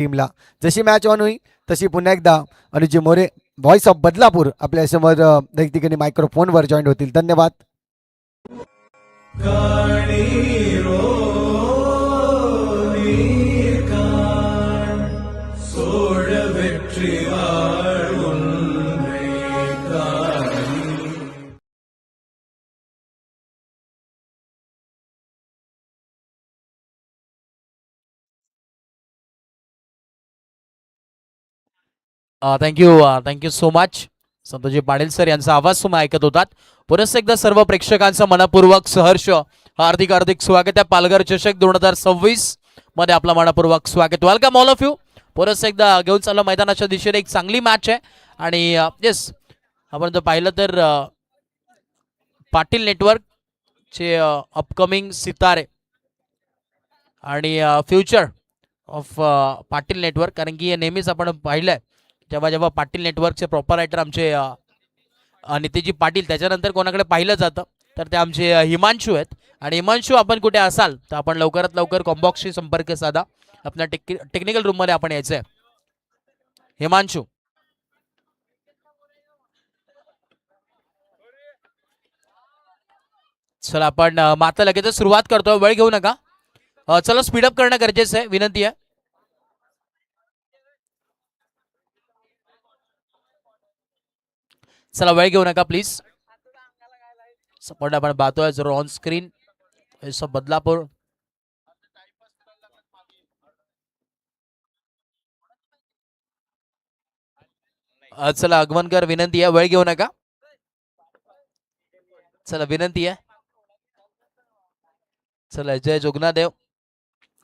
टीमला. जशी match on होईल तशी पुन्हा एकदा अनुजी मोरे व्हॉइस ऑफ बदलापूर आपल्या समोर ठिकाणी मायक्रोफोनवर जॉईन होतील. धन्यवाद. Thank you so much. Santoshji Patil sir यांचा आवाज तुम्ही ऐकत होतात. पुनश्च एकदा सर्व प्रेक्षकांचं मनपूर्वक सहर्ष हार्दिक हार्दिक स्वागत आहे. पालघर चषक 2026 मध्ये आपलं मनपूर्वक स्वागत. Welcome all of you. पुनश्च एकदा घेऊन चाललो मैदानाच्या दिशेने. एक चांगली मॅच आहे आणि येस आपण जर पाहिलं तर पाटील नेटवर्क चे अपकमिंग सितारे आणि फ्युचर ऑफ पाटील नेटवर्क, कारण की नेहमीच आपण पाहिलंय जेव्हा जेव्हा पाटील नेटवर्कचे प्रॉपरायटर आमचे नितेशजी पाटील त्याच्यानंतर कोणाकडे पाहिलं जातं तर ते आमचे हिमांशू आहेत. आणि हिमांशू आपण कुठे असाल तर आपण लवकरात लवकर कॉम्बॉक्सशी संपर्क साधा. आपल्या टेक्निकल रूम मध्ये आपण यायचंय. हिमांशू चला आपण मात्र लगेच सुरुवात करतो. वेळ घेऊ नका. चला स्पीडअप करणं गरजेचं आहे. विनंती आहे. चला वेळ घेऊ नका प्लीज. सपोर्ट आपण पाहतोय जरूर ऑन स्क्रीन बदलापूर. चला अगवनकर विनंती आहे वेळ घेऊ नका. चला विनंती आहे. चला जय जोगनादेव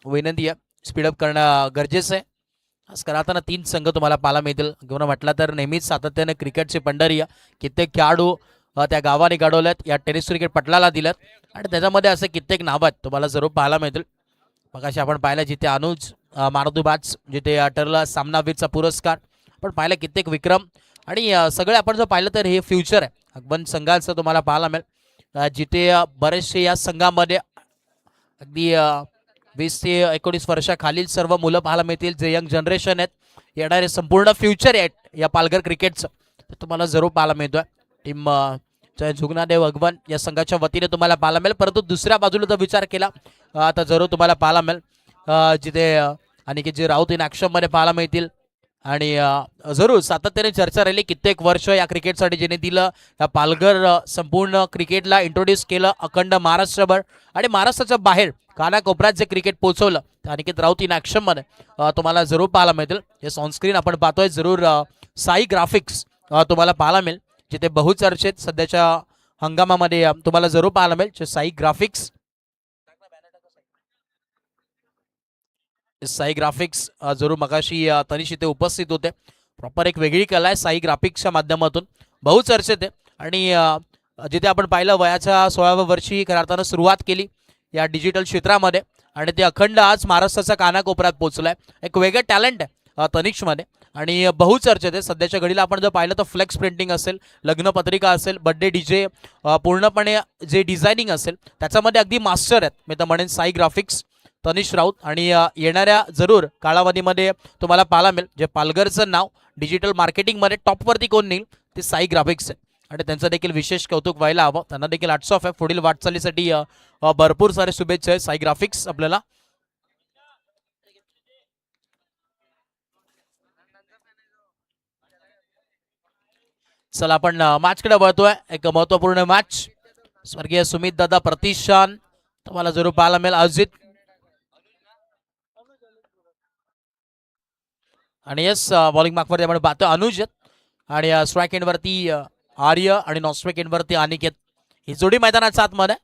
विनंती आहे स्पीडअप करणं गरजेचं आहे. आज आता 3 संघ तुम्हाला पाहायला मिळतील. घेऊन म्हटलं तर नेहमीच सातत्याने क्रिकेटची पंढरी कित्येक खेळाडू त्या गावाने घडवल्यात, या टेनिस क्रिकेट पटलाला दिल्यात आणि त्याच्यामध्ये असे कित्येक नाव आहेत तुम्हाला जरूर पाहायला मिळतील. मग अशी आपण पाहिलं जिथे अनुज मारुदुबाज, जिथे ठरला सामनावीरचा पुरस्कार आपण पाहिलं, कित्येक विक्रम आणि सगळे आपण जर पाहिलं तर हे फ्युचर आहे अगबन संघाचं तुम्हाला पाहायला मिळेल. जिथे बरेचसे या संघामध्ये अगदी 20 ते 19 वर्षाखालील सर्व मुलं पाहायला मिळतील. जे यंग जनरेशन आहेत, येणारे संपूर्ण फ्युचर आहे या पालघर क्रिकेटचं तर तुम्हाला जरूर पाहायला मिळतोय. टीम जय झुगनादेव अगवन या संघाच्या वतीने तुम्हाला पाहायला मिळेल. परंतु दुसऱ्या बाजूला जर विचार केला तर जरूर तुम्हाला पाहायला मिळेल जिथे अनिकेतजी राऊत इन ॲक्शनमध्ये पाहायला मिळतील. आणि जरूर सातत्याने चर्चा राहिली कित्येक वर्ष या क्रिकेटसाठी ज्याने दिलं. या पालघर संपूर्ण क्रिकेटला इंट्रोड्यूस केलं अखंड महाराष्ट्रभर आणि महाराष्ट्राच्या बाहेर कानाकोपऱ्यात जे क्रिकेट पोहोचवलं तर अनिकेत राऊत इन ॲक्शनमध्ये तुम्हाला जरूर पाहायला मिळतील. हे ऑनस्क्रीन आपण पाहतोय जरूर साई ग्राफिक्स तुम्हाला पाहायला मिळेल जिथे बहुचर्चित सध्याच्या हंगामामध्ये तुम्हाला जरूर पाहायला मिळेल. साई ग्राफिक्स जरूर मगाशी तनिष इथे उपस्थित होते. प्रॉपर एक वेगळी कला आहे साई ग्राफिक्सच्या माध्यमातून बहुचर्चित आहे. आणि जिथे आपण पाहिलं वयाच्या 16व्या वर्षी खऱ्या अर्थानं सुरुवात केली या डिजिटल क्षेत्रामध्ये आणि ते अखंड आज महाराष्ट्राच्या कानाकोपऱ्यात पोहोचलाय. एक वेगळं टॅलेंट आहे तनिषमध्ये आणि बहुचर्चित आहे. सध्याच्या घडीला आपण जर पाहिलं तर फ्लेक्स प्रिंटिंग असेल, लग्नपत्रिका असेल, बर्थडे डीजे, पूर्णपणे जे डिझायनिंग असेल त्याच्यामध्ये अगदी मास्टर आहेत. मी तर म्हणेन साई ग्राफिक्स तनिष राऊत. आणि येणाऱ्या जरूर कालावधीमध्ये तुम्हाला पाहायला मिळेल जे पालघरचं नाव डिजिटल मार्केटिंगमध्ये टॉपवरती कोण नेईल ते साई ग्राफिक्स आहे आणि त्यांचं देखील विशेष कौतुक व्हायला हवं. त्यांना देखील हॅट्स ऑफ आहे. पुढील वाटचालीसाठी भरपूर सारे शुभेच्छा आहे साई ग्राफिक्स आपल्याला. चला आपण मॅचकडे वळतोय. एक महत्वपूर्ण मॅच स्वर्गीय सुमित दादा प्रतिष्ठान तुम्हाला जरूर पाहायला मिळेल आयोजित. आणि येस बॉलिंग मार्कवरती आपण पाहतो अनुज आणि स्ट्राईक एंडवरती आर्य आणि नॉन स्ट्राईक एंडवरती अनिकेत. ही जोडी मैदानाच्या आतमध्ये.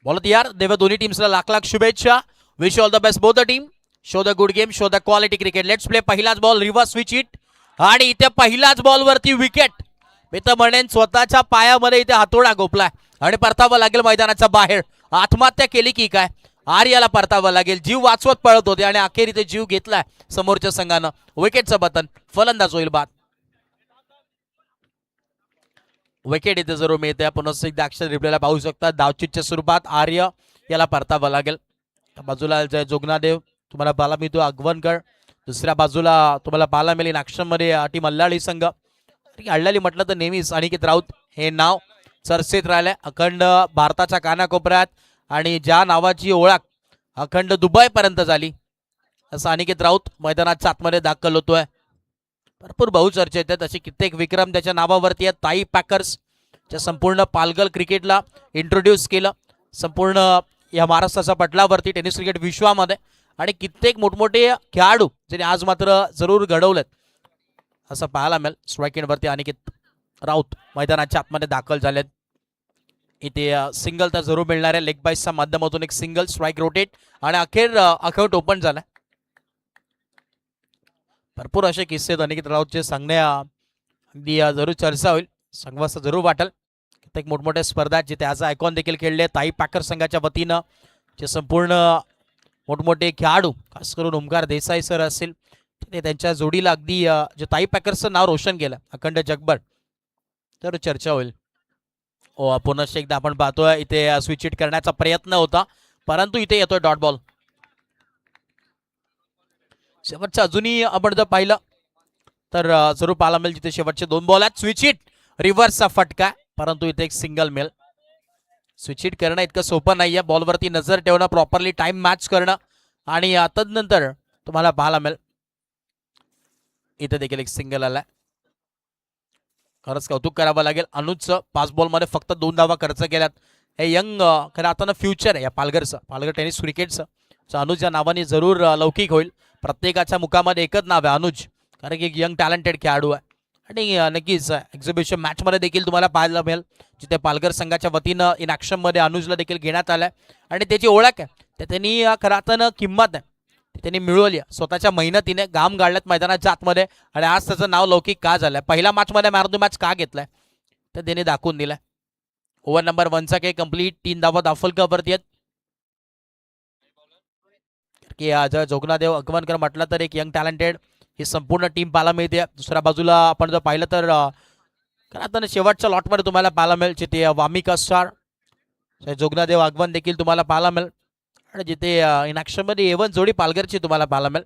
बोलत यार देव दोन्ही टीम्सला लाख लाख शुभेच्छा. Wish all the best both the team. Show the good game, show the quality cricket. Let's play. पहिलाच बॉल रिव्हर्स स्विच इट आणि इथे पहिल्याच बॉलवरती विकेट. मी तर म्हणेन स्वतःच्या पायामध्ये इथे हातोडा गोपलाय आणि परतावं लागेल मैदानाच्या बाहेर. आत्महत्या केली की काय? आर्याला परतावं लागेल. जीव वाचवत पळत होते आणि अखेर इथे जीव घेतलाय समोरच्या संघानं. विकेटचं बटन. फलंदाज होईल बाद. विकेट इथे जरूर मिळते. पुन्हा एकदा अक्षर रिप्लेला पाहू शकता. धावचीतच्या स्वरूपात आर्य याला परतावं लागेल. बाजूला जोगनादेव तुम्हाला पाहायला मिळतो. अगवनकर दुसऱ्या बाजूला तुम्हाला पाहायला मिळेल. मध्ये टीम अल्लाळी संघ. अल्लाळी म्हटलं तर नेहमीच अनिकेत राऊत हे नाव चर्चेत राहिलंय अखंड भारताच्या कानाकोपऱ्यात आणि ज्या नावाची ओळख अखंड दुबई पर्यंत झाली असं अनिकेत राऊत मैदानाच्या आतमध्ये दाखल होतोय. भरपूर बहुचर्चेत आहेत. असे कित्येक विक्रम त्याच्या नावावरती आहेत. ताई पॅकर्स च्या संपूर्ण पालघर क्रिकेटला इंट्रोड्यूस केलं संपूर्ण या महाराष्ट्राच्या पटलावरती टेनिस क्रिकेट विश्वामध्ये आणि कित्येक मोठमोठे खेळाडू ज्यांनी आज मात्र जरूर घडवलेत असं पाहायला मिळेल. स्ट्राईक एंडवरती अनिकेत राऊत मैदानाच्या आतमध्ये दाखल झालेत. इथे सिंगल तर जरूर मिळणार आहे. लेग बाईसच्या माध्यमातून एक सिंगल स्ट्राईक रोटेट आणि अखेर अकाउंट ओपन झालाय. भरपूर असे किस्से आहेत अनिकेत राऊतचे सांगण्या अगदी जरूर चर्चा होईल. संघवास जरूर वाटेल. कित्येक मोठमोठ्या स्पर्धा जिथे आज आयकॉन देखील खेळले. ताई पॅकर संघाच्या वतीनं जे संपूर्ण मोठमोठे खेळाडू खास करून ओमकार देसाई सर असतील ते त्यांच्या जोडीला अगदी जे ताई पॅकर्सचं नाव रोशन केलं अखंड जगभर तर चर्चा होईल. पुन्हा एकदा आपण पाहतोय इथे स्विच हिट करण्याचा प्रयत्न होता परंतु इथे येतोय डॉट बॉल. शेवटचं अजूनही आपण जर पाहिलं तर जरूर पाहायला मिळेल जिथे शेवटचे 2 बॉल आहेत. स्विच हिट रिव्हर्सचा फटका परंतु इथे एक सिंगल मिळेल. स्विच हिट करणं इतकं सोपं नाहीये. बॉलवरती नजर ठेवणं प्रॉपरली टाइम मॅच करणं आणि तदनंतर तुम्हाला पाहायला मिळेल इथे देखील एक सिंगल आलाय. खरंच कौतुक करावं लागेल अनुजचं. 5 बॉलमध्ये फक्त 2 धावा खर्च केल्यात. हे यंग खरं आता फ्युचर आहे या पालघरचं पालघर टेनिस क्रिकेटचं. अनुज या नावाने जरूर लौकिक होईल. प्रत्येकाच्या मुखामध्ये एकच नाव आहे अनुज कारण की एक यंग टॅलेंटेड खेळाडू आहे आणि नक्कीच एक्झिबिशन मॅचमध्ये देखील तुम्हाला पाहायला मिळेल जिथे पालघर संघाच्या वतीनं इन ॲक्शनमध्ये अनुजला देखील घेण्यात आलं आणि त्याची ओळख आहे तर त्यांनी खरं आता किंमत आहे ती त्यांनी मिळवली. स्वतःच्या मेहनतीने घाम गाळल्यात मैदानाच्या आतमध्ये आणि आज त्याचं नाव लौकिक का झालंय. पहिल्या मॅचमध्ये मॅन ऑफ द मॅच का घेतलाय तर त्यांनी दाखवून दिलाय. ओव्हर नंबर 1चा काही कंप्लीट 3 धावा दाफलकावरती आहेत की जर जोगनादेव अगवनकर म्हटलं तर एक यंग टॅलेंटेड ही संपूर्ण टीम पाहायला मिळते. दुसऱ्या बाजूला आपण जर पाहिलं तर आता शेवटच्या लॉटमध्ये तुम्हाला पाहायला मिळेल जिथे वामिका स्टार जोगनादेव आगवन देखील तुम्हाला पाहायला मिळेल आणि जिथे इन ॲक्शनमध्ये एवन जोडी पालघरची तुम्हाला पाहायला मिळेल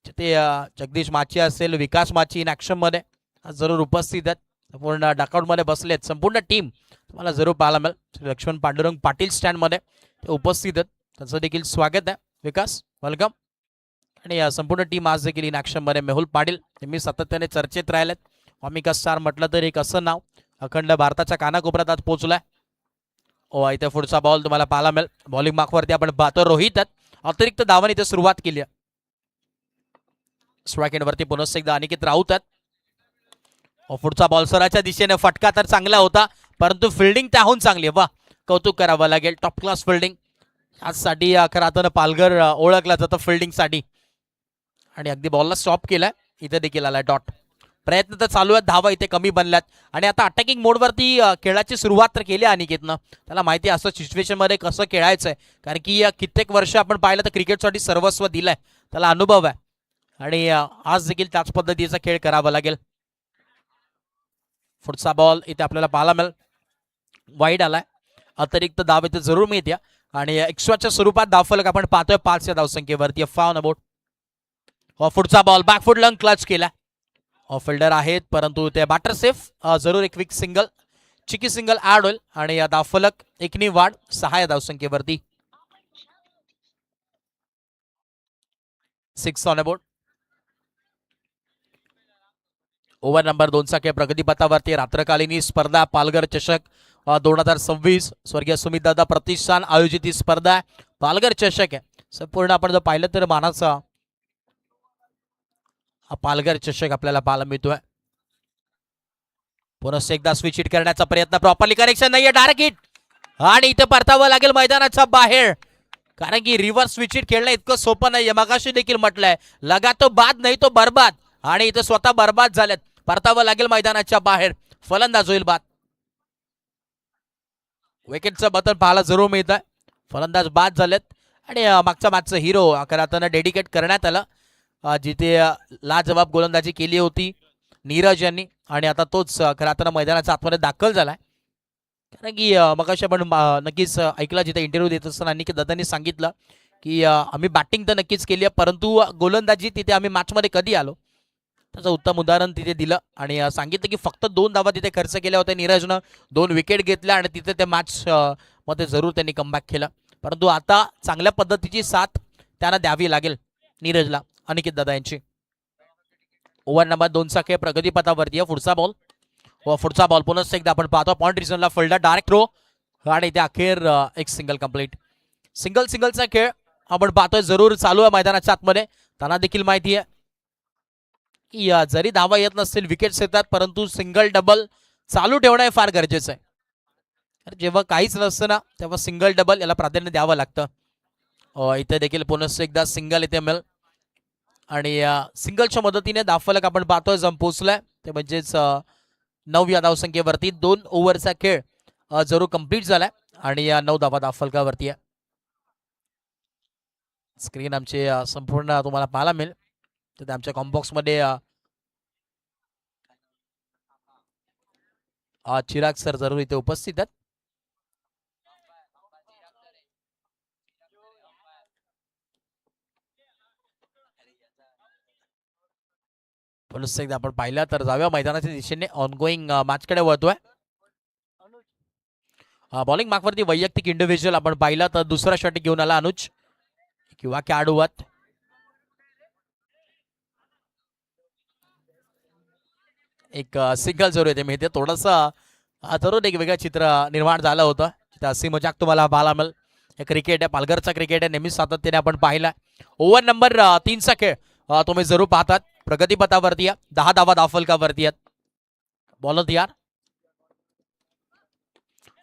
जिथे जगदीश माची असेल विकास माची इन ॲक्शनमध्ये जरूर उपस्थित आहेत. संपूर्ण डकआउटमध्ये बसलेत संपूर्ण टीम तुम्हाला जरूर पाहायला मिळेल. लक्ष्मण पांडुरंग पाटील स्टँडमध्ये ते उपस्थित आहेत त्यांचं देखील स्वागत आहे. विकास वेलकम. आणि संपूर्ण टीम आज देखील इन ॲक्शनमध्ये मेहुल पाटील नेहमी सातत्याने चर्चेत राहिलेत. वामिका स्टार म्हटलं तर एक असं नाव अखंड भारताच्या कानाकोपऱ्यात आज पोहोचलाय. इथे पुढचा बॉल तुम्हाला पाहायला मिळेल. बॉलिंग मार्कवरती आपण पाहतो रोहित अतिरिक्त धावांनी इथे सुरुवात केली आहे. स्ट्राईक एंडवरती पुन्हा एकदा अनिकेत राऊत आहेत. पुढचा बॉल सराच्या दिशेने फटका तर चांगला होता परंतु फिल्डिंग त्याहून चांगली आहे. वा कौतुक करावं लागेल. टॉप क्लास फिल्डिंग यासाठी खरं आता पालघर ओळखला जातं फिल्डिंगसाठी आणि अगदी बॉलला स्टॉप केलाय. इथे देखील आलाय डॉट. प्रयत्न तर चालू आहेत. धावा इथे कमी बनल्यात आणि आता अटॅकिंग मोडवरती खेळाची सुरुवात तर केली अनिकेतनं. त्याला माहिती आहे असं सिच्युएशनमध्ये कसं खेळायचं आहे कारण की कित्येक वर्ष आपण पाहिलं तर क्रिकेटसाठी सर्वस्व दिलंय. त्याला अनुभव आहे आणि आज देखील त्याच पद्धतीचा खेळ करावा लागेल. पुढचा बॉल इथे आपल्याला पाहायला मिळेल वाईड आलाय. अतिरिक्त धाव इथे जरूर मिळते आणि एक्स्ट्राच्या स्वरूपात धावफलक आपण पाहतोय 5 या धावसंख्येवरती. फाउन अबाउट. पुढचा बॉल बॅकफुट लंग क्लच केला. फिल्डर आहेत परंतु ते बॅटर सेफ. जरूर एक quick single cheeky single add होईल आणि धावफलक एकनी वाढ 6 या धावसंख्येवरती. 6 ऑन अबाउट. ओव्हर नंबर 2चा खेळ प्रगतीपथावरती. रात्रकालीन स्पर्धा पालघर चषक 2026 स्वर्गीय सुमितदादा प्रतिष्ठान आयोजित ही स्पर्धा पालघर चषक आहे. संपूर्ण आपण जर पाहिलं तर मानाचा हा पालघर चषक आपल्याला पाहायला मिळतोय. पुन्हा एकदा स्विच हिट करण्याचा प्रयत्न प्रॉपरली कनेक्शन नाहीये. डायरेक्ट हिट आणि इथे परतावं लागेल मैदानाच्या बाहेर कारण की रिव्हर्स स्विच हिट खेळणं इतकं सोपं नाहीये. मगाशी देखील म्हटलंय लगा तो बाद नाही तो बरबाद आणि इथे स्वतः बरबाद झालेत. परतावं लागेल मैदानाच्या बाहेर. फलंदाज होईल बाद. विकेटचं बटन पाहायला जरूर मिळत आहे. फलंदाज बाद झालेत आणि मागच्या मॅचचं हिरो खरं डेडिकेट करण्यात आलं जिथे लाजवाब गोलंदाजी केली होती नीरज यांनी आणि आता तोच खरं आता मैदानाच्या आतमध्ये दाखल झालाय. कारण की मगाशी आपण नक्कीच ऐकला जिथे इंटरव्ह्यू देत असताना अनिकेत दादांनी सांगितलं की आम्ही बॅटिंग तर नक्कीच केली आहे परंतु गोलंदाजी तिथे आम्ही मॅचमध्ये कधी आलो त्याचं उत्तम उदाहरण तिथे दिलं आणि सांगितलं की फक्त 2 धावा तिथे खर्च केल्या होत्या नीरजनं, 2 विकेट घेतल्या आणि तिथे ते मॅच मध्ये जरूर त्यांनी कमबॅक केलं. परंतु आता चांगल्या पद्धतीची साथ त्यांना द्यावी लागेल नीरजला अनिकेत दादा यांची. ओव्हर नंबर 2चा खेळ प्रगतीपथावरती आहे. पुढचा बॉल व पुढचा बॉल पुन्हा एकदा आपण पाहतो पॉइंट रिजनला फुलडा डायरेक्ट थ्रो आणि इथे अखेर एक सिंगल कंप्लीट. सिंगलचा खेळ आपण पाहतोय जरूर चालू आहे मैदानाच्या आतमध्ये. त्यांना देखील माहिती आहे की जरी धावा येत नसतील विकेट्स येतात परंतु सिंगल डबल चालू ठेवणं हे फार गरजेचं आहे. तर जेव्हा काहीच नसतं ना तेव्हा सिंगल डबल याला प्राधान्य द्यावं लागतं. इथे देखील पुन्हा एकदा सिंगल इथे मिळेल आणि सिंगलच्या मदतीने धावफलक आपण पाहतोय जम पोचलाय ते म्हणजेच 9 या धावसंख्येवरती 2 ओव्हरचा खेळ जरूर कंप्लीट झालाय आणि 9 धावा धावफलकावरती आहे. स्क्रीन आमचे संपूर्ण तुम्हाला पाहायला मिळेल तर आमच्या कॉम्बॉक्समध्ये चिराग सर जरूर इथे उपस्थित आहेत. पुन्हा एकदा आपण पाहिलं तर जाऊया मैदानाच्या दिशेने ऑनगोईंग मॅचकडे वळतोय. बॉलिंग मार्कवरती वैयक्तिक इंडिव्हिज्युअल आपण पाहिलं तर दुसरा षटक घेऊन आला अनुज किंवा खेळाडूवत. एक सिंगल जरूर येते मिळते थोडंसं जरूर एक वेगळं चित्र निर्माण झालं होतं. अशी मजाक तुम्हाला पाहायला मिळेल. हे क्रिकेट आहे पालघरचा क्रिकेट आहे नेहमीच सातत्याने आपण पाहिला. ओव्हर नंबर 3चा खेळ तुम्ही जरूर पाहतात प्रगतीपथावरती 10 धावा धावफलकावरती आहेत. बॉलर तयार.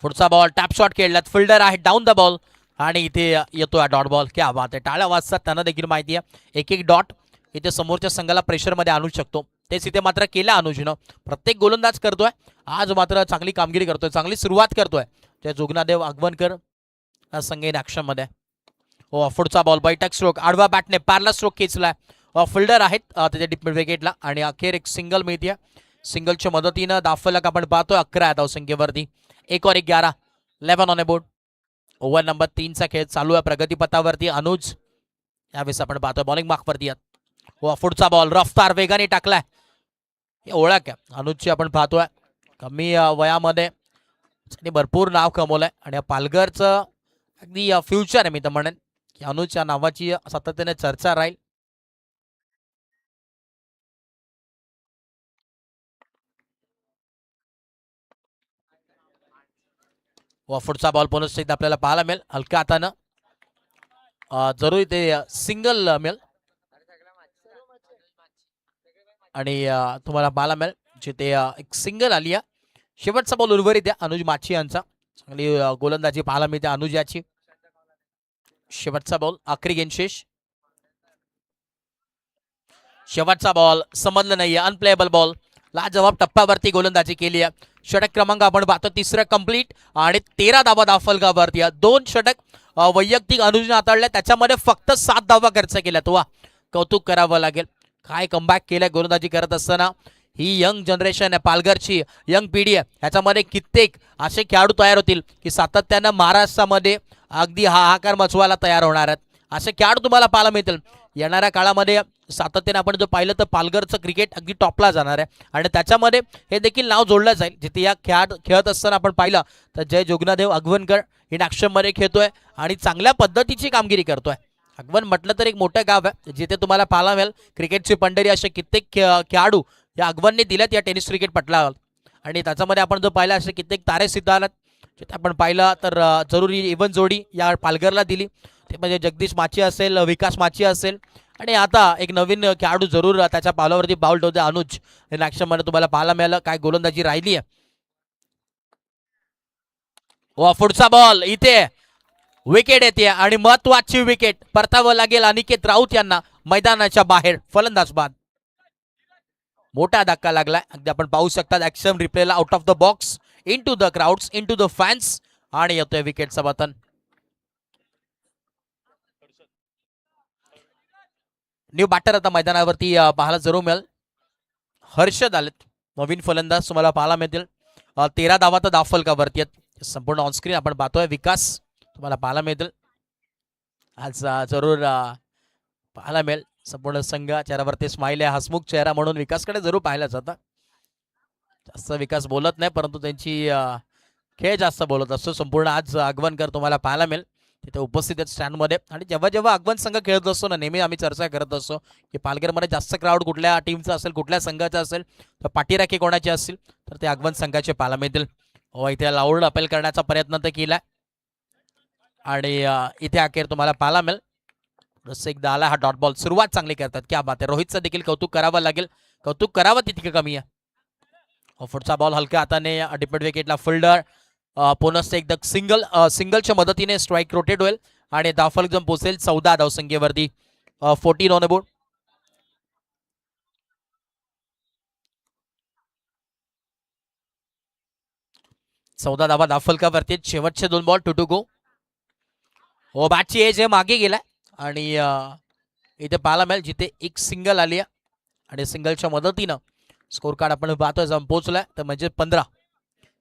पुढचा बॉल टॅप शॉट खेळलात फिल्डर आहे डाऊन द बॉल आणि इथे येतोय डॉट बॉल. क्या बात आहे. टाळ्या वाजतात त्यांना देखील माहिती आहे एक डॉट इथे समोरच्या संघाला प्रेशरमध्ये आणू शकतो. तेच इथे मात्र केलं अनुजनं. प्रत्येक गोलंदाज करतोय आज मात्र चांगली कामगिरी करतोय चांगली सुरुवात करतोय त्या जोगनादेव आगवणकर संघ इन ऍक्शन मध्ये. पुढचा बॉल बैठक स्ट्रोक आडवा बॅटने पारला स्ट्रोक खेचलाय. फिल्डर आहेत त्याच्या डिप विकेटला आणि अखेर एक सिंगल मिळते. सिंगलच्या मदतीनं धावफलक आपण पाहतोय 11 धावसंख्येवरती 1 और 11 11 on a board. Over number 3चा खेळ चालू आहे प्रगतीपथावरती. अनुज यावेळेस आपण पाहतोय बॉलिंग मार्कवरती. पुढचा बॉल रफ्तार वेगाने टाकलाय. हे ओळख आहे अनुजची आपण पाहतोय कमी वयामध्ये भरपूर नाव कमवलंय आणि पालघरचं अगदी फ्युचर आहे. मी तर म्हणेन की अनुजच्या नावाची सातत्याने चर्चा राहील. पुढचा बॉल पुन्हा एकदा आपल्याला पाहायला मिळेल हलक्या हातानं जरूर ते सिंगल मिळेल आणि तुम्हाला पाहायला मिळेल जिथे एक सिंगल आली आहे. शेवटचा बॉल उर्वरित आहे अनुज माची यांचा. चांगली गोलंदाजी पाहायला मिळते अनुज याची. शेवटचा बॉल आखरी गेंदशेष. शेवटचा बॉल समजलं नाहीये अनप्लेएबल बॉल. लाजवाब टप्प्यावरती गोलंदाजी केली आहे. षटक क्रमांक आपण पाहतो तिसरं कंप्लीट आणि 13 धावा धावफलकावरती. 2 षटक वैयक्तिक अनुजने हाताळल्या त्याच्यामध्ये फक्त 7 धावा खर्च केल्यात. वा कौतुक करावं लागेल. काय कमबॅक केलंय गोलंदाजी करत असताना. ही यंग जनरेशन आहे पालघरची यंग पिढी आहे ह्याच्यामध्ये कित्येक असे खेळाडू तयार होतील की सातत्यानं महाराष्ट्रामध्ये अगदी हाहाकार मचवायला तयार होणार आहेत. असे खेळाडू तुम्हाला पाहायला मिळतील येणाऱ्या काळामध्ये. सातत्याने आपण जर पाहिलं तर पालघरचं क्रिकेट अगदी टॉपला जाणार आहे आणि त्याच्यामध्ये हे देखील नाव जोडलं जाईल. जिथे या खेळत असताना आपण पाहिलं तर जय जोगनादेव अगवणकर इन ॲक्शनमध्ये खेळतोय आणि चांगल्या पद्धतीची कामगिरी करतोय. अगवण म्हटलं तर एक मोठं गाव आहे जिथे तुम्हाला पाहायला मिळेल क्रिकेटची पंढरी असे कित्येक खेळाडू या अगवणने दिल्यात या टेनिस क्रिकेट पटलावर आणि त्याच्यामध्ये आपण जर पाहिलं असे कित्येक तारे सितारात जिथे आपण पाहिलं तर जरुरी इव्हन जोडी या पालघरला दिली. ते म्हणजे जगदीश माची असेल विकास माची असेल आणि आता एक नवीन खेळाडू जरूर त्याच्या पावलावरती पाऊल ठेवते अनुज इन ॲक्शनमध्ये तुम्हाला पाहायला मिळालं. काय गोलंदाजी राहिली आहे. पुढचा बॉल इथे विकेट येते आणि महत्वाची विकेट परतावं लागेल अनिकेत राऊत यांना मैदानाच्या बाहेर फलंदाज बाद. मोठा धक्का लागलाय अगदी आपण पाहू शकता ऍक्शन रिप्लेला out of the box into the crowds into the fans आणि येतोय विकेटचं पतन. न्यू बॅटर आता मैदानावरती पाहायला जरूर मिळेल. हर्षद आलेत नवीन फलंदाज तुम्हाला पाहायला मिळतील. 13 धावा तर दाफलकावरती आहेत. संपूर्ण ऑनस्क्रीन आपण पाहतोय. विकास तुम्हाला पाहायला मिळतील आज जरूर पाहायला मिळेल. संपूर्ण संघ चेहऱ्यावरती स्माईल आहे, हसमुख चेहरा म्हणून विकासकडे जरूर पाहिलं जातं. जास्त विकास बोलत नाही परंतु त्यांची खेळ जास्त बोलत असतो. संपूर्ण आज आगवणकर तुम्हाला पाहायला मिळेल तिथे उपस्थित आहेत स्टँडमध्ये. आणि जेव्हा जेव्हा आगवण संघ खेळत असतो ना नेहमी आम्ही चर्चा करत असतो की पालघरमध्ये जास्त क्राऊड कुठल्या टीमचा असेल, कुठल्या संघाचा असेल, तर पाठीराखी कोणाची असतील तर ते आगवण संघाचे पाहायला मिळतील. इथे लाऊड अपील करण्याचा प्रयत्न तर केलाय आणि इथे अखेर तुम्हाला पाहायला मिळेल. एकदा आला हा डॉट बॉल. सुरुवात चांगली करतात. क्या बात आहे. रोहितचं देखील कौतुक करावं लागेल. कौतुक करावं तितकं कमी आहे. पुढचा बॉल हलक्या हाताने डिपेंड विकेटला फिल्डर पुनः एकदा सिंगलच्या मदतीने स्ट्राईक रोटेट होईल आणि दाफल जम पोहोचेल 14 धावसंख्येवरती. 14 ऑन बोर्ड. चौदा धावा दाफलकावरती. शेवटचे 2 बॉल 2 to go. बॅटची एज आहे मागे गेलाय आणि इथे पाहायला मिळेल जिथे एक सिंगल आली आहे आणि सिंगलच्या मदतीनं स्कोर कार्ड आपण पाहतोय जाऊन पोहोचलाय तर म्हणजे 15.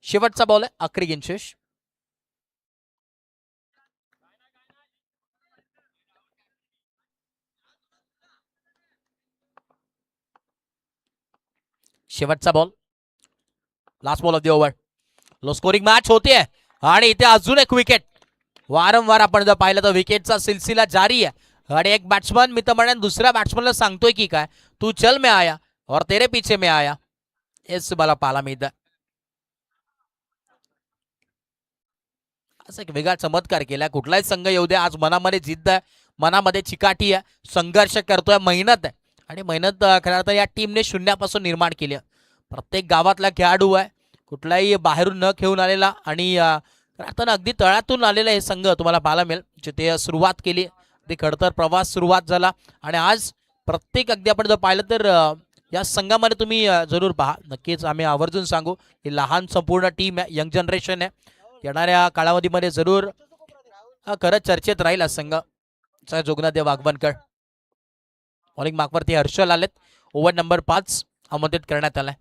शेवटचा बॉल आहे आखरी गेंदशेष. शेवटचा ball. Last ball of the over. Low scoring match होते आणि इथे अजून एक विकेट. वारंवार आपण जर पाहिलं तर विकेटचा सिलसिला जारी आहे आणि एक बॅट्समन मी तर म्हणेन दुसऱ्या बॅट्समनला सांगतोय की काय तू चल में आया और तेरे पीछे में आया. हेच मला पाहायला मिळतं. असं एक वेगळा चमत्कार केलाय. कुठलाही संघ येऊ दे आज मनामध्ये जिद्द आहे, मनामध्ये चिकाटी आहे, संघर्ष करतोय, मेहनत आहे आणि मेहनत खरं तर या टीमने शून्यापासून निर्माण केली आहे. प्रत्येक गावातला खेळाडू आहे, कुठलाही बाहेरून न खेळून आलेला आणि आता अगदी तळातून आलेला हे संघ तुम्हाला पाहायला मिळेल. जिथे सुरुवात केली ते खडतर प्रवास सुरुवात झाला आणि आज प्रत्येक अगदी आपण जर पाहिलं तर या संघामध्ये तुम्ही जरूर पहा. नक्कीच आम्ही आवर्जून सांगू की लहान संपूर्ण टीम आहे, यंग जनरेशन आहे. येणाऱ्या कालावधीमध्ये जरूर खरंच चर्चेत राहील हा संघ. जोगनादेव वाघवणकर. बॉलिंग मार्कवरती हर्षल आलेत. ओव्हर नंबर 5 आमंत्रित करण्यात आलाय.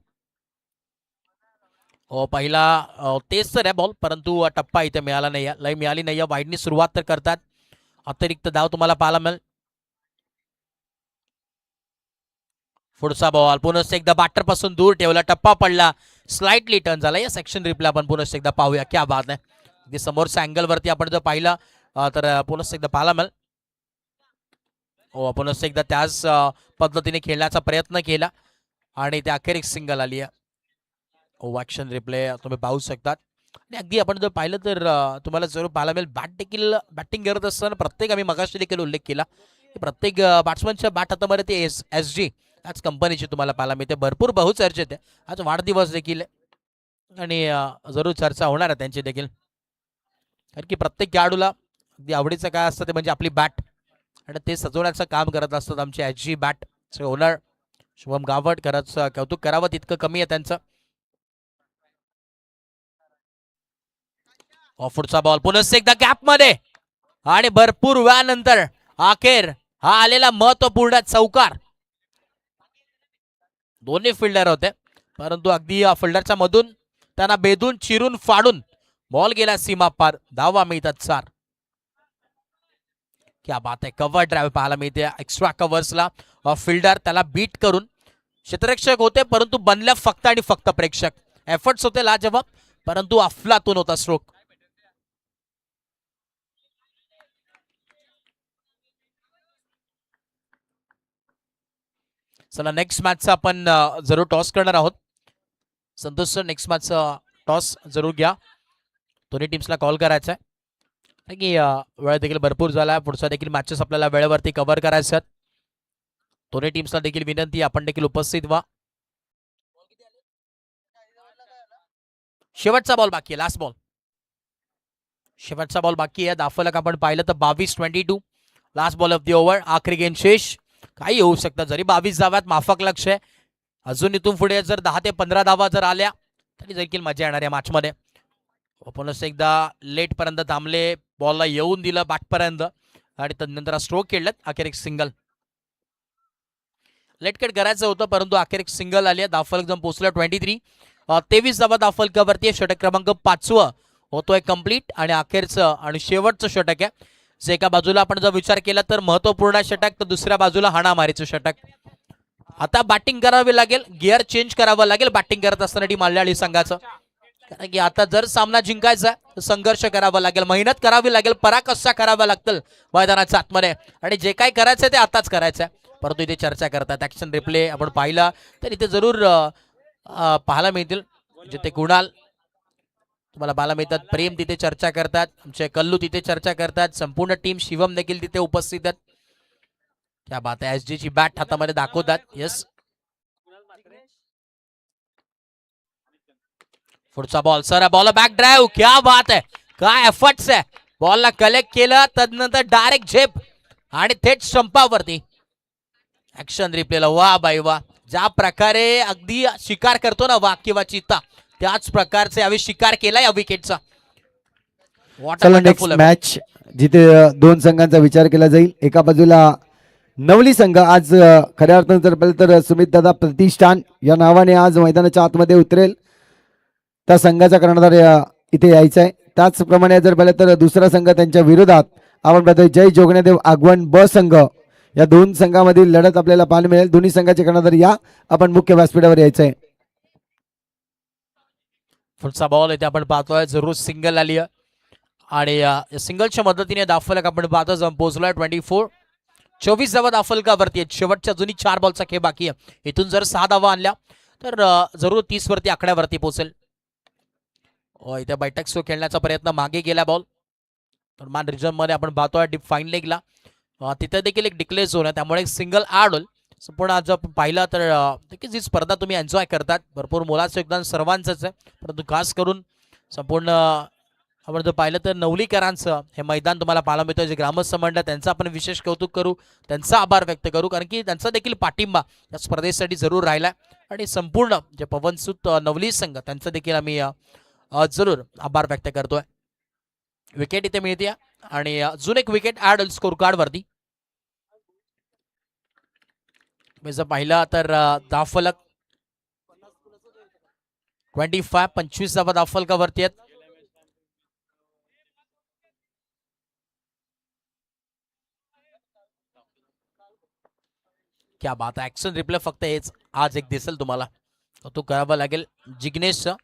पहिला तेच तर आहे बॉल परंतु टप्पा इथे मिळाला नाही, लय मिळाली नाही. वाईडनी सुरुवात तर करतात. अतिरिक्त धाव तुम्हाला पाहायला मिळेल. पुढचा बॉल पुनः एकदा बॅटर पासून दूर ठेवला, टप्पा पडला, स्लाइटली टर्न झाला. या सेक्शन रिप्ले आपण पुनः एकदा पाहूया. क्या बात आहे. अगदी समोरच्या अँगल वरती आपण जर पाहिलं तर पुनः एकदा पाहायला मिळेल. पुनः एकदा त्याच पद्धतीने खेळण्याचा प्रयत्न केला आणि त्या अखेर एक सिंगल आली आहे. ॲक्शन रिप्ले तुम्ही पाहू शकतात. आणि अगदी आपण जर पाहिलं तर तुम्हाला जरूर पाहायला मिळेल बॅटिंग करत असताना प्रत्येक आम्ही मगाशी देखील उल्लेख केला की प्रत्येक बॅट्समनच्या बॅट हातामध्ये ते SG त्याच कंपनीची तुम्हाला पाहायला मिळते. भरपूर बहुचर्चेत आहे. आज वाढदिवस देखील आणि जरूर चर्चा होणार आहे त्यांची देखील. कारण की प्रत्येक खेळाडूला अगदी आवडीचं काय असतं ते म्हणजे आपली बॅट आणि ते सजवण्याचं काम करत असतात आमचे SG बॅट ओनर शुभम गावट. खरंच कौतुक करावं तितकं कमी आहे त्यांचं. पुढचा बॉल पुनः एकदा गॅप मध्ये आणि भरपूर वेळानंतर अखेर हा आलेला महत्वपूर्ण चौकार. दोन्ही फिल्डर होते परंतु अगदी फिल्डरच्या मधून त्यांना बेदून चिरून फाडून बॉल गेला सीमा पार. धावा मिळतात 4. क्या बात आहे. कव्हर ड्राईव्ह पाहायला मिळते. एक्स्ट्रा कव्हर्सला फिल्डर त्याला बीट करून क्षेत्ररक्षक होते परंतु बनल्या फक्त आणि फक्त प्रेक्षक. एफर्ट्स होते लाजवाब परंतु अफलातून होता स्ट्रोक. चला नेक्स्ट मॅचचा आपण जरूर टॉस करणार आहोत. संतोष सर नेक्स्ट मॅचचा टॉस जरूर घ्या. दोन्ही टीम्सला कॉल करायचा आहे की वेळ देखील भरपूर झाला. पुढचा देखील मॅचेस आपल्याला वेळेवरती कव्हर करायचे आहेत. दोन्ही टीम्सला देखील विनंती आपण देखील उपस्थित व्हा. शेवटचा बॉल बाकी आहे. Last ball. शेवटचा बॉल बाकी आहे. दाफलक आपण पाहिलं तर 22-22. Last ball of the over. आखरी गेंद शेष. काही होऊ शकतं. जरी 22 धाव्यात माफक लक्ष आहे. अजून इथून पुढे जर 10 ते 15 धावा जर आल्या तरी देखील मजा येणार या मॅचमध्ये. पुन्हा एकदा लेट पर्यंत थांबले, बॉलला येऊन दिलं बॅटपर्यंत आणि त्यानंतर स्ट्रोक खेळलेत. अखेर एक सिंगल. लेटकेट करायचं होतं, परंतु अखेर एक सिंगल आली आहे. धावफलक जाऊन पोहोचला 23. 23 धावा धावफलकावरती आहे. षटक क्रमांक 5 होतोय कम्प्लीट आणि अखेरचं आणि शेवटचं षटक आहे. जे एका बाजूला आपण जर विचार केला तर महत्वपूर्ण षटक, तर दुसऱ्या बाजूला हाणामारीचं षटक. आता बॅटिंग करावी लागेल, गिअर चेंज करावं लागेल बॅटिंग करत असताना टीम मल्याळी संघाचं. कारण की आता जर सामना जिंकायचा तर संघर्ष करावा लागेल, मेहनत करावी लागेल, पराकाष्ठा कराव्या लागतील मैदानाच्या आतमध्ये आणि जे काही करायचंय ते आताच करायचंय. परंतु इथे चर्चा करतात, ऍक्शन रिप्ले आपण पाहिला तर इथे जरूर पाहायला मिळतील. जिथे कुणाल तुम्हाला पाहायला मिळतात, प्रेम तिथे चर्चा करतात, आमचे कल्लू तिथे चर्चा करतात, संपूर्ण टीम शिवम देखील तिथे उपस्थित आहेत. त्या बात आहे, एसजी ची बॅट हातामध्ये दाखवतात. येस, पुढचा ball sir, ball back drive, क्या बात आहे, काय एफर्ट्स आहे. बॉलला कलेक्ट केलं, तदनंतर डायरेक्ट झेप आणि थेट स्टंपावरती. ऍक्शन रिप्लेला वा बाई वा, ज्या प्रकारे अगदी शिकार करतो ना वाघ किंवा चित्ता, त्याच प्रकारचे यावेळी शिकार केला या विकेटचा. वॉट अ चला नेक्स्ट वंडरफुल. मॅच, जिथे दोन संघांचा विचार केला जाईल. एका बाजूला नवली संघ, आज खऱ्या अर्थानं जर पाहिलं तर सुमित दादा प्रतिष्ठान या नावाने आज मैदानाच्या आतमध्ये उतरेल. त्या संघाचा कर्णधार इथे यायचा आहे. त्याचप्रमाणे जर पाहिलं तर दुसरा संघ त्यांच्या विरोधात आपण पाहतोय जय जोगणेदेव आगवण ब संघ. या दोन संघामधील लढत आपल्याला पाहायला मिळेल. दोन्ही संघाचे कर्णधार या आपण मुख्य व्यासपीठावर यायचं आहे. पुढचा बॉल इथे आपण पाहतोय, जरूर सिंगल आली आहे आणि सिंगलच्या मदतीने धावफलक आपण पाहतो जाऊन पोहोचलोय 24. 24 धावा धावफलकावरती आहेत. शेवटच्या जुनी 4 बॉलचा खेळ बाकी आहे. इथून जर 6 धावा आणल्या तर जरूर 30 वरती आकड्यावरती पोहोचेल. इथे बैठक सो खेळण्याचा प्रयत्न, मागे गेला बॉल. तर मान रिजन मध्ये आपण पाहतोय डीप फाईन लेगला तिथे देखील एक डिक्लेअर झोन आहे, त्यामुळे एक सिंगल ॲड होईल. संपूर्ण आज आपण पाहिलं तर देखील जी स्पर्धा तुम्ही एन्जॉय करतात, भरपूर मोलाचं योगदान सर्वांचंच आहे. परंतु खास करून संपूर्ण आपण जर पाहिलं तर नवलीकरांचं हे मैदान तुम्हाला पाहायला मिळतं. जे ग्रामस्थ मंडळ त्यांचं आपण विशेष कौतुक करू, त्यांचा आभार व्यक्त करू, कारण की त्यांचा देखील पाठिंबा या स्पर्धेसाठी जरूर राहिला आणि संपूर्ण जे पवनसुत नवली संघ त्यांचं देखील आम्ही जरूर आभार व्यक्त करतोय. विकेट इथे मिळते आणि अजून एक विकेट ऍड होईल स्कोर कार्ड वरती. जर पाहिलं तर धावफलक 25 धावा धावफलकावरती आहेत. क्या बात आहे, ऍक्शन रिप्ले फक्त हेच आज एक दिसेल तुम्हाला, तो करावं लागेल जिग्नेशचं.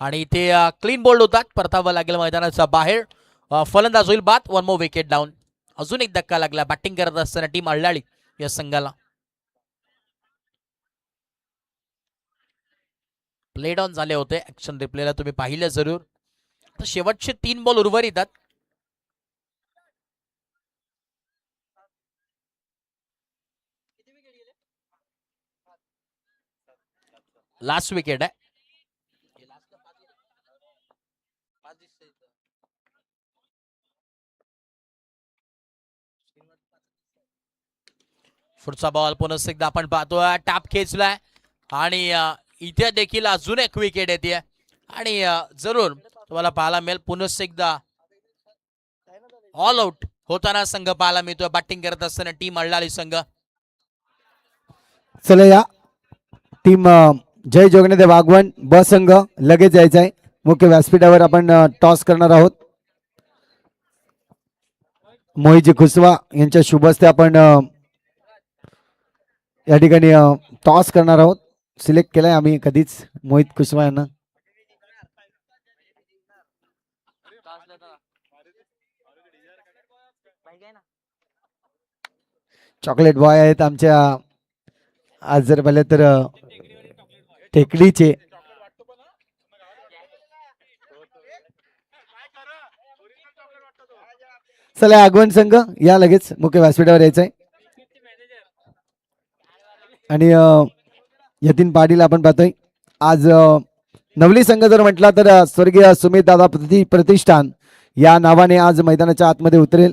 आणि इथे क्लीन बोल्ड होतात, परतावं लागेल मैदानाच्या बाहेर. फलंदाज होईल बाद. 1 मोर विकेट डाऊन. अजून एक धक्का लागला बॅटिंग करत असताना टीम अल्लाळी या संघाला. प्ले डाऊन झाले होते, ऍक्शन रिप्लेला तुम्ही पाहिलं जरूर. तर शेवटचे 3 बॉल उर्वरित आहेत. लास्ट विकेट आहे. पुढचा बॉल पुन्हा एकदा आपण पाहतोय, टॅप खेचलाय आणि इथे देखील अजून एक विकेट येते आणि जरूर तुम्हाला पाहायला मिळेल पुन्हा एकदा ऑल आउट होताना संघ पाहायला मिळतोय बॅटिंग करत असताना टीम अल्लाळी संघ. चला या टीम जय जोगणेदेव आगवण ब संघ लगेच यायचा आहे. मुख्य व्यासपीठावर आपण टॉस करणार आहोत. मोहितजी कुसवा यांच्या शुभ हस्ते आपण या ठिकाणी टॉस करणार आहोत. सिलेक्ट केलाय आम्ही कधीच मोहित कुशवा यांना. चॉकलेट बॉय आहेत आमच्या, आज जर पाहिलं तर टेकडीचे. चला आगवण संघ या लगेच मुख्य व्यासपीठावर यायचंय. आणि यतीन पाटील आपण पाहतोय आज नवली संघ जर म्हटला तर स्वर्गीय सुमित दादा प्रतिष्ठान या नावाने आज मैदानाच्या आतमध्ये उतरेल.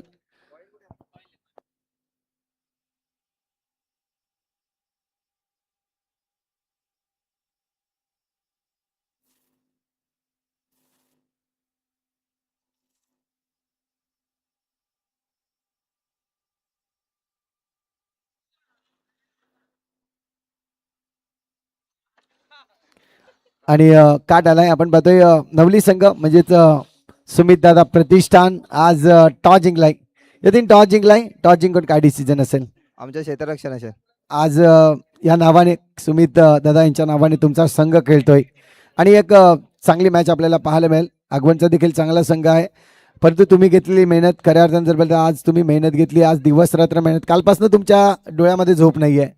आणि काट आलाय. आपण पाहतोय नवली संघ म्हणजेच सुमित दादा प्रतिष्ठान आज टॉस जिंकलाय. यतीन टॉस जिंकलाय. टॉस जिंकून काय डिसिजन असेल आमच्या क्षेत्ररक्षण असेल. आज या नावाने सुमित दादा यांच्या नावाने तुमचा संघ खेळतोय आणि एक चांगली मॅच आपल्याला पाहायला मिळेल. आगवणचा देखील चांगला संघ आहे, परंतु तुम्ही घेतलेली मेहनत खऱ्या अर्थानं जर बोलता आज तुम्ही मेहनत घेतली, आज दिवस रात्र मेहनत, कालपासून तुमच्या डोळ्यामध्ये झोप नाही आहे.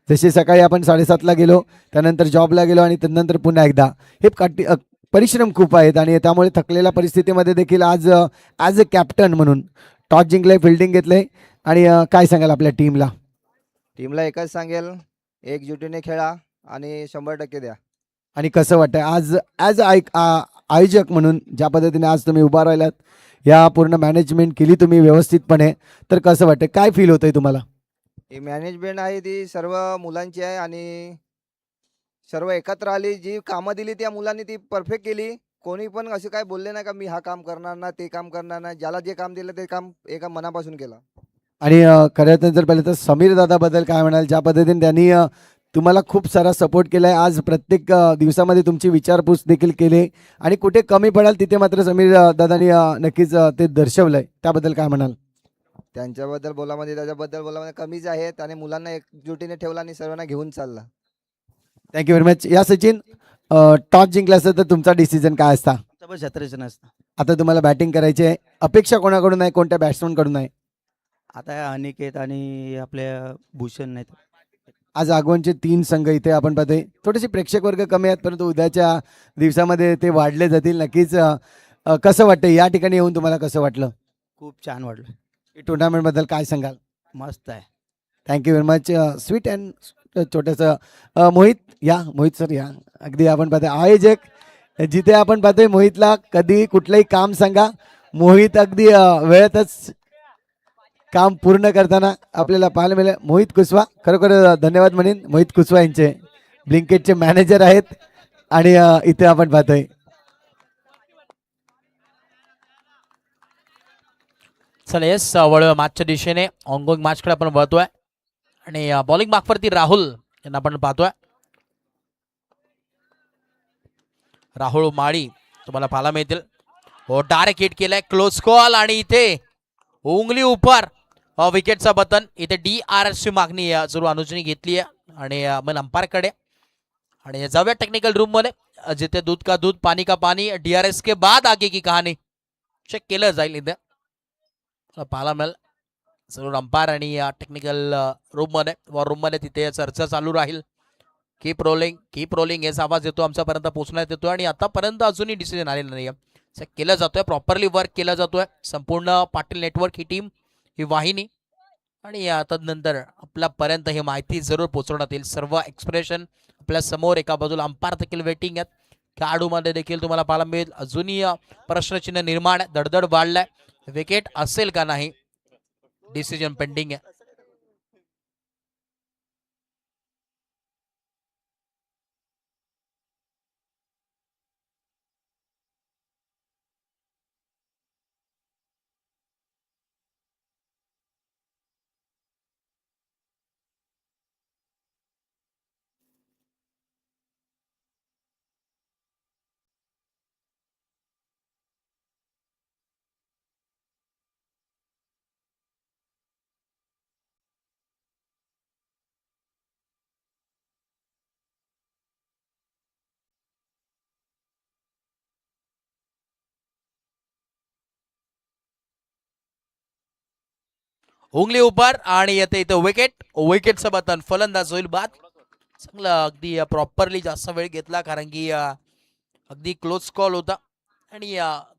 जसे सकाळी आपण 7:30ला गेलो, त्यानंतर जॉबला गेलो आणि त्यानंतर पुन्हा एकदा हे परिश्रम खूप आहेत आणि त्यामुळे थकलेल्या परिस्थितीमध्ये देखील आज ॲज अ कॅप्टन म्हणून टॉस जिंकलंय, फिल्डिंग घेतलंय आणि काय सांगाल आपल्या टीमला? टीमला एकच सांगेल, एकजुटीने खेळा आणि 100% द्या. आणि कसं वाटतंय आज ॲज आयोजक म्हणून ज्या पद्धतीने आज तुम्ही उभा राहिलात, या पूर्ण मॅनेजमेंट केली तुम्ही व्यवस्थितपणे, तर कसं वाटतंय, काय फील होतंय तुम्हाला? ही मॅनेजमेंट आहे ती सर्व मुलांची आहे आणि सर्व एकत्र आली. जी कामं दिली त्या मुलांनी ती परफेक्ट केली. कोणी पण असे काय बोलले नाही का मी हा काम करणार ना ते काम करणार नाही. ज्याला जे काम दिलं ते काम एका मनापासून केलं. आणि खरं तर जर पाहिलं तर समीर दादाबद्दल काय म्हणाल? ज्या पद्धतीने त्यांनी तुम्हाला खूप सारा सपोर्ट केला आहे. आज प्रत्येक दिवसामध्ये तुमची विचारपूस देखील केली आणि कुठे कमी पडाल तिथे मात्र समीर दादांनी नक्कीच ते दर्शवलंय. त्याबद्दल काय म्हणाल? त्यांच्याबद्दल बोलामध्ये त्याच्याबद्दल बोलामध्ये कमीच आहेत आणि मुलांना एकजुटीने ठेवला आणि सर्वांना घेऊन चालला. Thank you very much. या सचिन, टॉस जिंकला असतं तर तुमचा डिसिजन काय असता? छत्रीचं नसतं. आता तुम्हाला बॅटिंग करायची आहे, अपेक्षा कोणाकडून आहे, कोणत्या बॅट्समन कडून आहे? आता अनिकेत आणि आपल्या भूषण नाहीत. आज आगवणचे 3 संघ इथे आपण पाहतोय. थोडेसे प्रेक्षक वर्ग कमी आहेत, परंतु उद्याच्या दिवसामध्ये ते वाढले जातील नक्कीच. कसं वाटतं या ठिकाणी येऊन, तुम्हाला कसं वाटलं? खूप छान वाटलं. टुर्नामेंटबद्दल काय सांगाल? मस्त आहे. Thank you very much. Sweet and छोटंसं मोहित या, मोहित सर या. अगदी आपण पाहतोय आयोजक जिथे आपण पाहतोय मोहितला कधी कुठलंही काम सांगा, मोहित अगदी वेळेतच काम पूर्ण करताना आपल्याला पाहायला मिळेल. मोहित कुशवा, खरोखर धन्यवाद म्हणेन मोहित कुशवा यांचे, ब्लिंकेटचे मॅनेजर आहेत आणि इथे आपण पाहतोय. चला येस, वळूया मॅचच्या दिशेने. ऑनगोईंग मॅचकडे आपण वळतोय आणि बॉलिंग मार्कवरती राहुल यांना आपण पाहतोय. राहुल माळी तुम्हाला पाहायला मिळतील. हो, डायरेक्ट हिट केलाय, क्लोज कॉल आणि इथे उंगली उपर विकेटचा बटन. इथे DRS ची मागणी जरूर अनुजनी घेतली आहे आणि मग अंपायरकडे. आणि जाऊया टेक्निकल रूम मध्ये, जिथे दूध का दूध पानी का पानी, DRS के बाद आगे की कहाणी चेक केलं जाईल. इथे पाहायला मिळेल जरूर अंपायर आणि टेक्निकल रूम मध्ये तिथे चर्चा चालू राहील. कीप रोलिंग याचा आवाज येतो आमच्यापर्यंत पोहोचण्यात येतो आणि आतापर्यंत अजूनही डिसिजन आलेलं नाही. चेक केलं जातोय, प्रॉपरली वर्क केलं जातोय संपूर्ण पाटील नेटवर्क, ही टीम, ही वाहिनी. आणि तदनंतर आपल्यापर्यंत ही माहिती जरूर पोहोचवण्यात येईल. सर्व एक्सप्रेशन आपल्या समोर, एका बाजूला अंपायर देखील वेटिंग आहेत, खेळाडूमध्ये देखील तुम्हाला पाहायला मिळेल. अजूनही प्रश्नचिन्ह निर्माण आहे, दडदड वाढलाय, विकेट असेल का नाही, डिसिजन पेंडिंग आहे. उंगली उपर आणि येते इथं विकेटचं बटन, फलंदाज होईल बाद. चांगलं अगदी प्रॉपरली जास्त वेळ घेतला, कारण की अगदी क्लोज कॉल होता आणि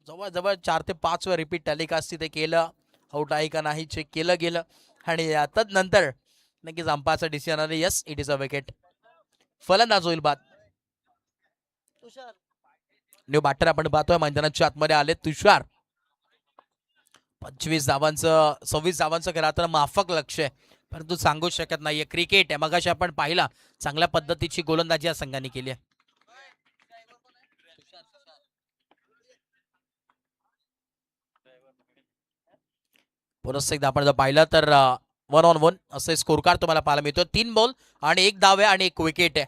जवळजवळ 4 ते 5 वेळा रिपीट टेलिकास्ट तिथे केलं. आउट आहे का नाही चेक केलं गेलं आणि तदनंतर नक्कीच अंपायरचा डिसिजन आला, yes it is a wicket, फलंदाज होईल बाद. न्यू बॅटर आपण पाहतोय मैदानाच्या आतमध्ये आले तुषार. 26 धावांचं 26 धावांचं खरं तर माफक लक्ष आहे, परंतु सांगू शकत नाहीये. क्रिकेट आहे, मगाशी आपण पाहिला चांगल्या पद्धतीची गोलंदाजी या संघाने केली आहे. पुनः एकदा आपण जर पाहिलं तर 1 on 1 असे स्कोर कार्ड तुम्हाला पाहायला मिळतो. 3 बॉल आणि 1 धाव आहे आणि 1 विकेट आहे.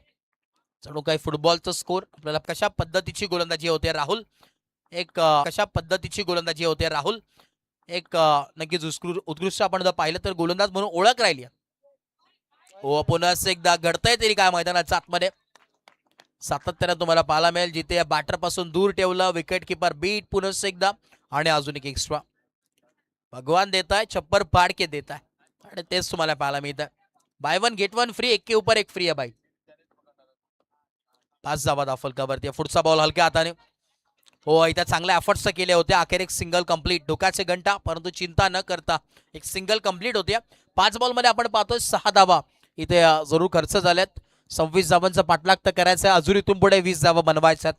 जणू काही फुटबॉलचं स्कोर. आपल्याला कशा पद्धतीची गोलंदाजी होते राहुल, कशा पद्धतीची गोलंदाजी होते राहुल, नक्कीच उत्कृष्ट आपण जर पाहिलं तर गोलंदाज म्हणून ओळख राहिली. हो, पुन्हा एकदा घडतंय तरी काय मैदानाच्या आतमध्ये सातत्याने तुम्हाला पाहायला मिळेल. जिथे बॅटर पासून दूर ठेवलं, विकेट किपर बीट पुन्हा एकदा आणि अजून एक एक्स्ट्रा. भगवान देताय, छप्पर फाड़ के देताय आणि तेच तुम्हाला पाहायला मिळतं. By one get one free, एक के ऊपर एक फ्री आहे बाई. 5 धावा फलकावरती. पुढचा बॉल हलक्या हाताने. हो, इथं चांगल्या एफर्ट्स केले होते. अखेर एक सिंगल कंप्लीट. धोक्याचे घंटा, परंतु चिंता न करता एक सिंगल कंप्लीट होते. 5 बॉलमध्ये आपण पाहतोय 6 धावा इथे जरूर खर्च झाल्यात. 26 धावांचा पाठलाग तर करायचा आहे. अजून इथून पुढे 20 धावा बनवायच्यात.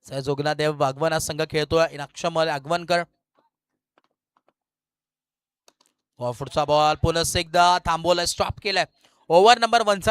जोगनादेव आगमन हा संघ खेळतोय. इनाक्षमल आगमनकर. पुढचा बॉल पुन्हा एकदा थांबवलाय, स्टॉप केलाय. Over number 1चा